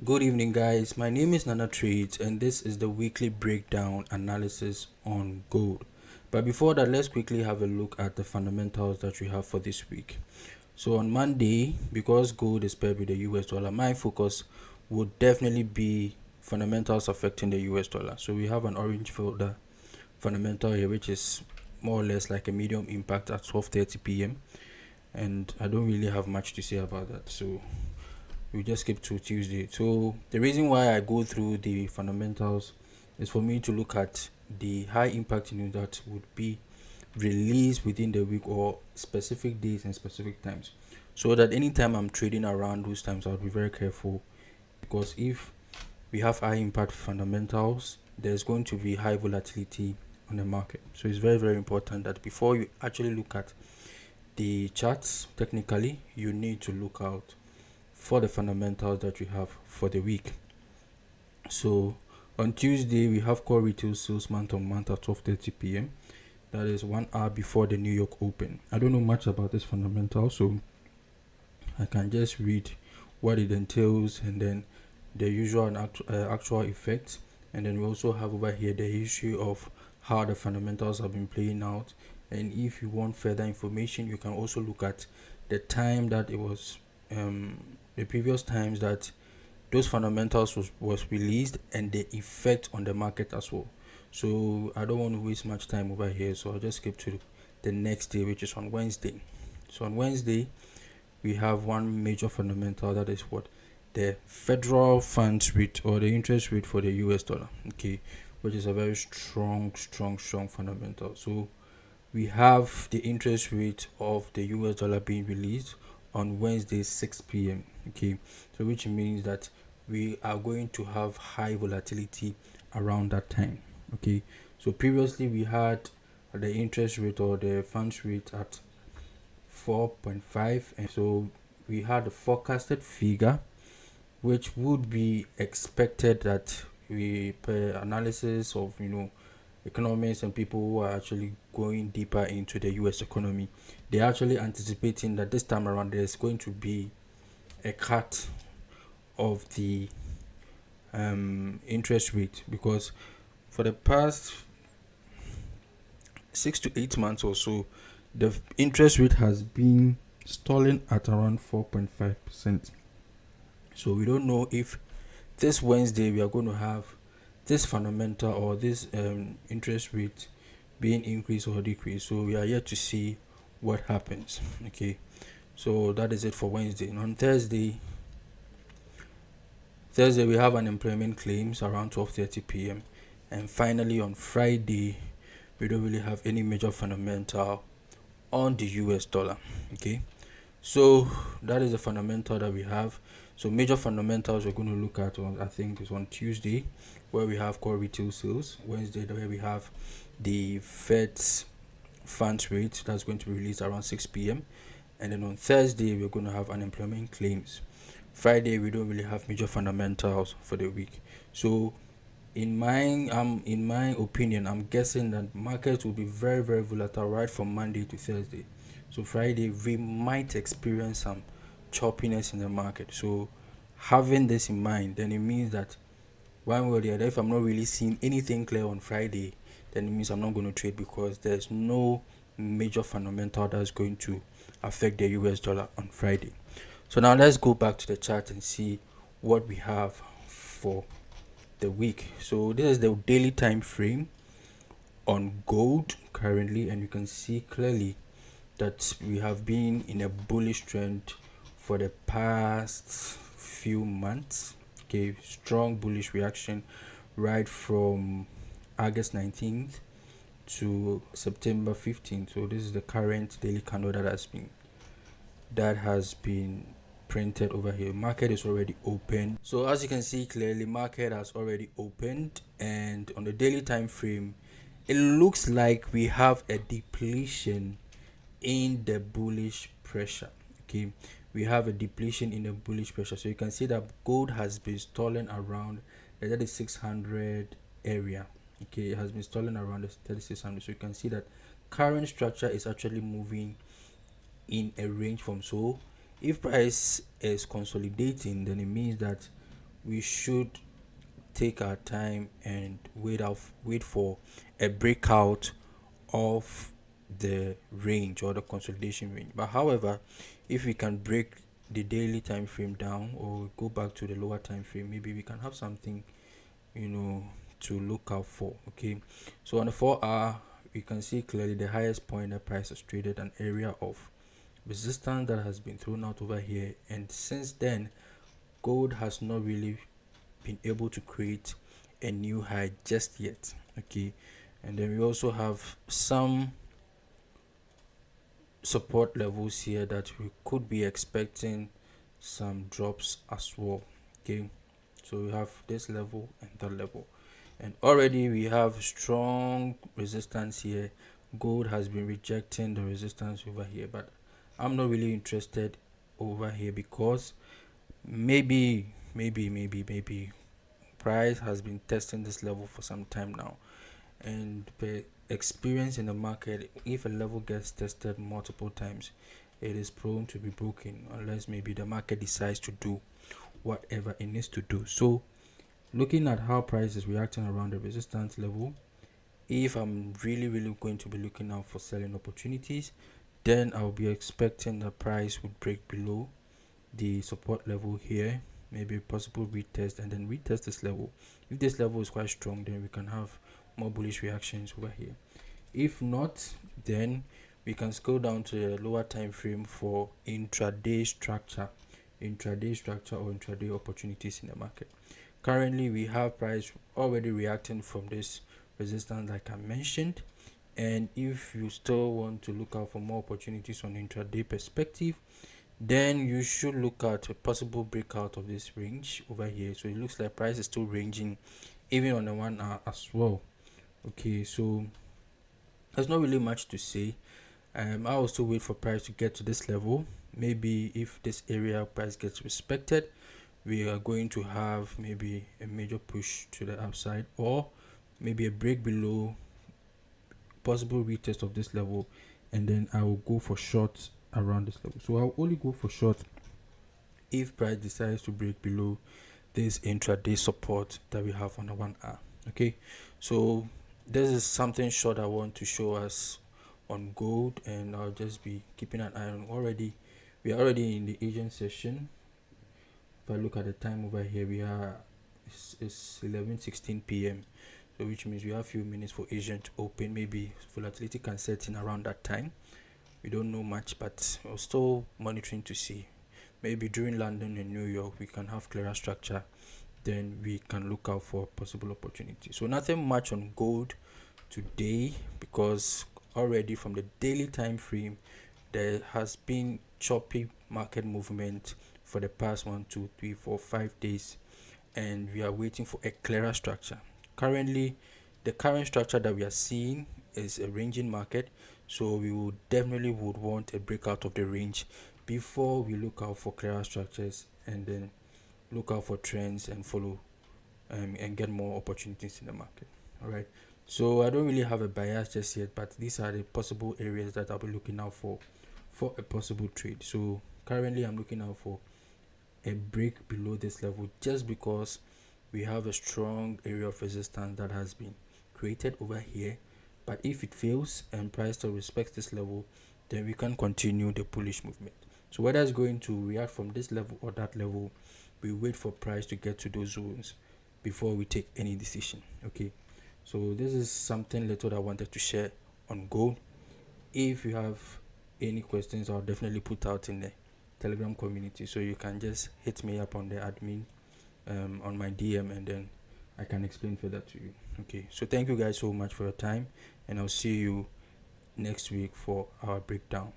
Good evening, guys. My name is Nana Trades, and this is the weekly breakdown analysis on gold. But before that, let's quickly have a look at the fundamentals that we have for this week. So, on Monday, because gold is paired with the US dollar, my focus would definitely be fundamentals affecting the US dollar. So, we have an orange folder fundamental here, which is more or less like a medium impact at 12:30 p.m. And I don't really have much to say about that. So, we just skip to Tuesday. So the reason why I go through the fundamentals is for me to look at the high impact news that would be released within the week or specific days and specific times. So that anytime I'm trading around those times, I'll be very careful, because if we have high impact fundamentals, there's going to be high volatility on the market. So it's very, very important that before you actually look at the charts technically, you need to look out for the fundamentals that we have for the week. So on Tuesday, we have core retail sales month on month at 12:30 p.m. That is 1 hour before the New York Open. I don't know much about this fundamental, so I can just read what it entails and then the usual and actual effects. And then we also have over here the issue of how the fundamentals have been playing out. And if you want further information, you can also look at the time that it was, the previous times that those fundamentals was released, and the effect on the market as well. So I don't want to waste much time over here, so I'll just skip to the next day, which is on Wednesday. So on Wednesday, we have one major fundamental, that is what the federal funds rate or the interest rate for the US dollar, okay, which is a very strong fundamental. So we have the interest rate of the US dollar being released on Wednesday 6 p.m. okay, so which means that we are going to have high volatility around that time. Okay, so previously we had the interest rate or the funds rate at 4.5, and so we had a forecasted figure which would be expected that we, per analysis of economists and people who are actually going deeper into the US economy, they're actually anticipating that this time around there's going to be a cut of the interest rate, because for the past 6 to 8 months or so, the interest rate has been stalling at around 4.5%. So we don't know if this Wednesday we are going to have this fundamental or this interest rate being increased or decreased. So we are yet to see what happens. Okay, so that is it for Wednesday. And on Thursday we have unemployment claims around 12:30 p.m. And finally on Friday, we don't really have any major fundamental on the US dollar. Okay, so that is the fundamental that we have. So major fundamentals we're going to look at on, I think, is on Tuesday, where we have core retail sales. Wednesday, where we have the Fed's funds rate that's going to be released around 6 p.m. And then on Thursday, we're going to have unemployment claims. Friday, we don't really have major fundamentals for the week. So in my opinion, I'm guessing that markets will be very, very volatile right from Monday to Thursday. So Friday we might experience some choppiness in the market. So having this in mind, then it means that one way or the other, if I'm not really seeing anything clear on Friday, then it means I'm not going to trade, because there's no major fundamental that's going to affect the US dollar on Friday. So now let's go back to the chart and see what we have for the week. So this is the daily time frame on gold currently, and you can see clearly that we have been in a bullish trend for the past few months. Okay, strong bullish reaction right from August 19th to September 15th. So this is the current daily candle that has been printed over here. Market is already open. So as you can see clearly, market has already opened, and on the daily time frame, it looks like we have a depletion in the bullish pressure. Okay, we have a depletion in the bullish pressure. So you can see that gold has been stalling around the 3600 area. Okay, it has been stalling around the 3600. So you can see that current structure is actually moving in a range from, so if price is consolidating, then it means that we should take our time and wait for a breakout of the range or the consolidation range. But however, if we can break the daily time frame down or go back to the lower time frame, maybe we can have something, you know, to look out for. Okay, so on the 4 hour, we can see clearly the highest point the price has traded an area of resistance that has been thrown out over here, and since then gold has not really been able to create a new high just yet. Okay, and then we also have some support levels here that we could be expecting some drops as well. Okay, so we have this level and that level, and already we have strong resistance here. Gold has been rejecting the resistance over here, but I'm not really interested over here because maybe price has been testing this level for some time now, and the experience in the market, if a level gets tested multiple times, it is prone to be broken unless maybe the market decides to do whatever it needs to do. So looking at how price is reacting around the resistance level, if I'm really going to be looking out for selling opportunities, then I'll be expecting the price would break below the support level here, maybe a possible retest, and then retest this level. If this level is quite strong, then we can have more bullish reactions over here. If not, then we can scroll down to the lower time frame for intraday structure or intraday opportunities in the market. Currently we have price already reacting from this resistance like I mentioned, and if you still want to look out for more opportunities on intraday perspective, then you should look at a possible breakout of this range over here. So it looks like price is still ranging even on the 1 hour as well. Okay, so there's not really much to say. I will still wait for price to get to this level. Maybe if this area price gets respected, we are going to have maybe a major push to the upside, or maybe a break below, possible retest of this level, and then I will go for shorts around this level. So I'll only go for short if price decides to break below this intraday support that we have on the 1 hour. Okay, so this is something short I want to show us on gold, and I'll just be keeping an eye on. We are already in the Asian session. If I look at the time over here, it's 11:16 p.m. so which means we have a few minutes for Asian to open. Maybe volatility can set in around that time. We don't know much, but we're still monitoring to see. Maybe during London and New York we can have clearer structure, then we can look out for possible opportunity. So nothing much on gold today, because already from the daily time frame there has been choppy market movement for the past 1, 2, 3, 4, 5 days, and we are waiting for a clearer structure. Currently the current structure that we are seeing is a ranging market, so we would definitely would want a breakout of the range before we look out for clearer structures, and then look out for trends and follow and get more opportunities in the market. All right, so I don't really have a bias just yet, but these are the possible areas that I'll be looking out for a possible trade. So currently I'm looking out for a break below this level, just because we have a strong area of resistance that has been created over here. But if it fails and price still respects this level, then we can continue the bullish movement. So whether it's going to react from this level or that level, we wait for price to get to those zones before we take any decision. Okay, so this is something little that I wanted to share on gold. If you have any questions, I'll definitely put out in the Telegram community, so you can just hit me up on the admin on my DM, and then I can explain further to you. Okay, so thank you guys so much for your time, and I'll see you next week for our breakdown.